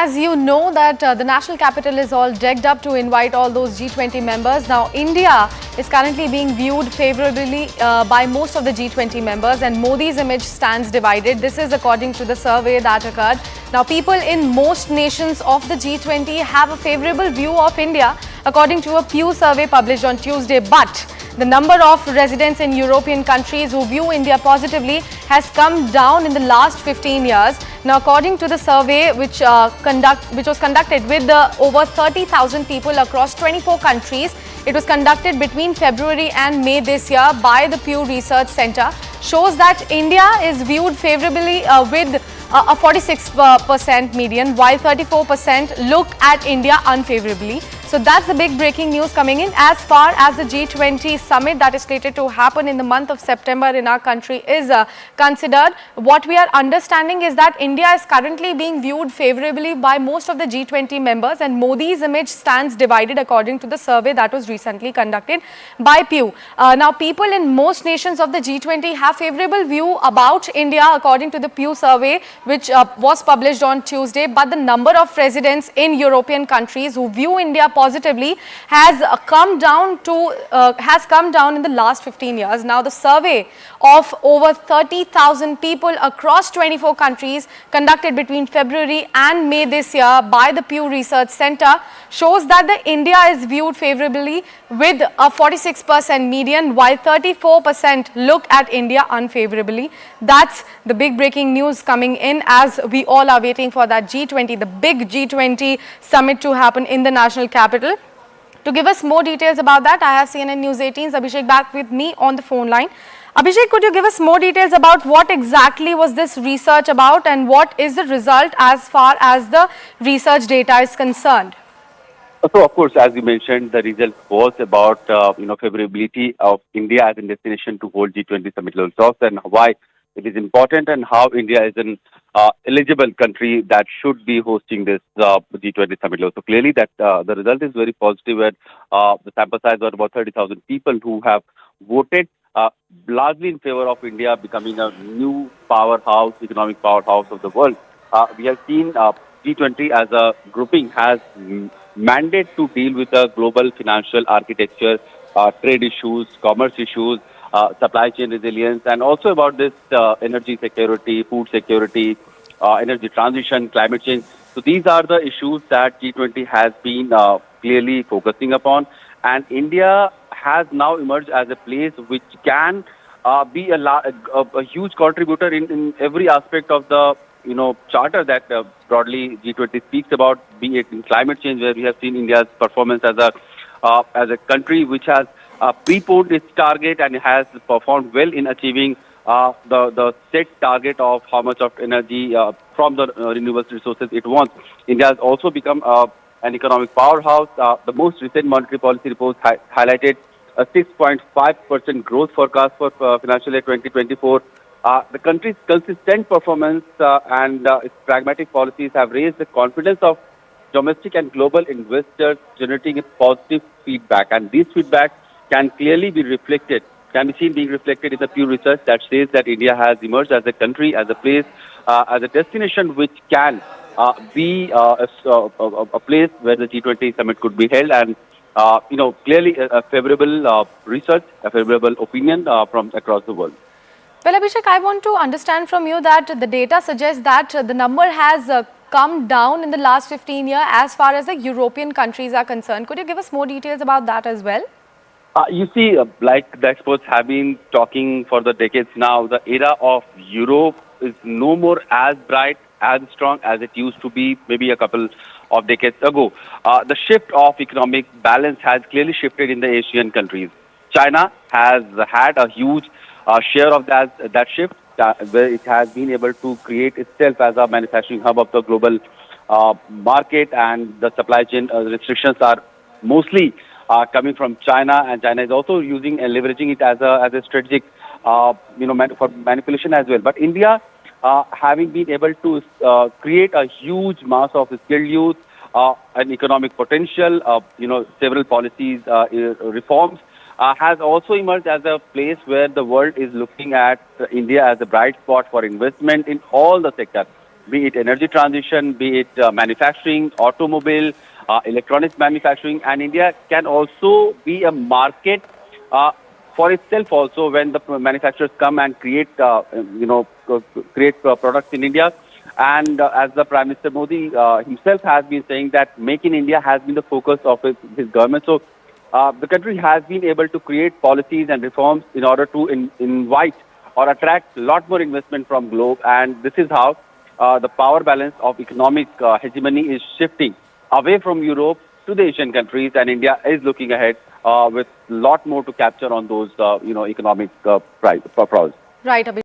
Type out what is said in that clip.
as you know that the national capital is all decked up to invite all those G20 members. Now, India is currently being viewed favorably by most of the G20 members, and Modi's image stands divided. This is according to the survey that occurred. Now, people in most nations of the G20 have a favorable view of India, according to a Pew survey published on Tuesday. But the number of residents in European countries who view India positively has come down in the last 15 years. Now, according to the survey which was conducted with over 30,000 people across 24 countries, it was conducted between February and May this year by the Pew Research Centre, shows that India is viewed favourably with a 46% median, while 34% look at India unfavourably. So that's the big breaking news coming in. As far as the G20 summit that is slated to happen in the month of September in our country is considered, what we are understanding is that India is currently being viewed favourably by most of the G20 members, and Modi's image stands divided according to the survey that was recently conducted by Pew. Now, people in most nations of the G20 have favourable view about India according to the Pew survey which was published on Tuesday, but the number of residents in European countries who view India positively has come down in the last 15 years. Now, the survey of over 30,000 people across 24 countries conducted between February and May this year by the Pew Research Centre shows that the India is viewed favourably with a 46% median, while 34% look at India unfavourably. That's the big breaking news coming in as we all are waiting for that G20, the big G20 summit to happen in the national capital. To give us more details about that, I have CNN News 18's Abhishek back with me on the phone line. Abhishek, could you give us more details about what exactly was this research about and what is the result as far as the research data is concerned? So, of course, as you mentioned, the result was about favorability of India as a destination to hold G20 summit level talks and why it is important and how India is an eligible country that should be hosting this G20 summit level. So clearly that the result is very positive, and the sample size was about 30,000 people who have voted largely in favor of India becoming a new powerhouse, economic powerhouse of the world. We have seen G20 as a grouping has mandate to deal with the global financial architecture, trade issues, commerce issues, supply chain resilience, and also about this energy security, food security, energy transition, climate change. So these are the issues that G20 has been clearly focusing upon, and India has now emerged as a place which can be a huge contributor in every aspect of the charter that broadly G20 speaks about, be it in climate change, where we have seen India's performance as a country which has preponed its target and has performed well in achieving the set target of how much of energy from the renewable resources it wants. India has also become an economic powerhouse. The most recent monetary policy report highlighted a 6.5% growth forecast for financial year 2024. The country's consistent performance and its pragmatic policies have raised the confidence of domestic and global investors, generating a positive feedback. And this feedback can clearly be seen being reflected in the Pew Research that says that India has emerged as a country, as a place, as a destination which can be a place where the G20 summit could be held. And clearly a favourable research, a favourable opinion from across the world. Well, Abhishek, I want to understand from you that the data suggests that the number has come down in the last 15 years as far as the European countries are concerned. Could you give us more details about that as well? You see, like the experts have been talking for the decades now, the era of Europe is no more as bright, as strong as it used to be maybe a couple of decades ago. The shift of economic balance has clearly shifted in the Asian countries. China has had a huge share of that shift, where it has been able to create itself as a manufacturing hub of the global market, and the supply chain restrictions are mostly coming from China, and China is also using and leveraging it as a strategic, for manipulation as well. But India, having been able to create a huge mass of skilled youth, an economic potential, several policies, reforms, has also emerged as a place where the world is looking at India as a bright spot for investment in all the sectors. be it energy transition, be it manufacturing, automobile, electronics manufacturing, and India can also be a market uh, for itself also when the manufacturers come and create, create products in India. And as the Prime Minister Modi himself has been saying that Make in India has been the focus of his government. So the country has been able to create policies and reforms in order to invite or attract a lot more investment from globe. And this is how the power balance of economic hegemony is shifting away from Europe to the Asian countries, and India is looking ahead with a lot more to capture on those, economic prize. Right, Abhi.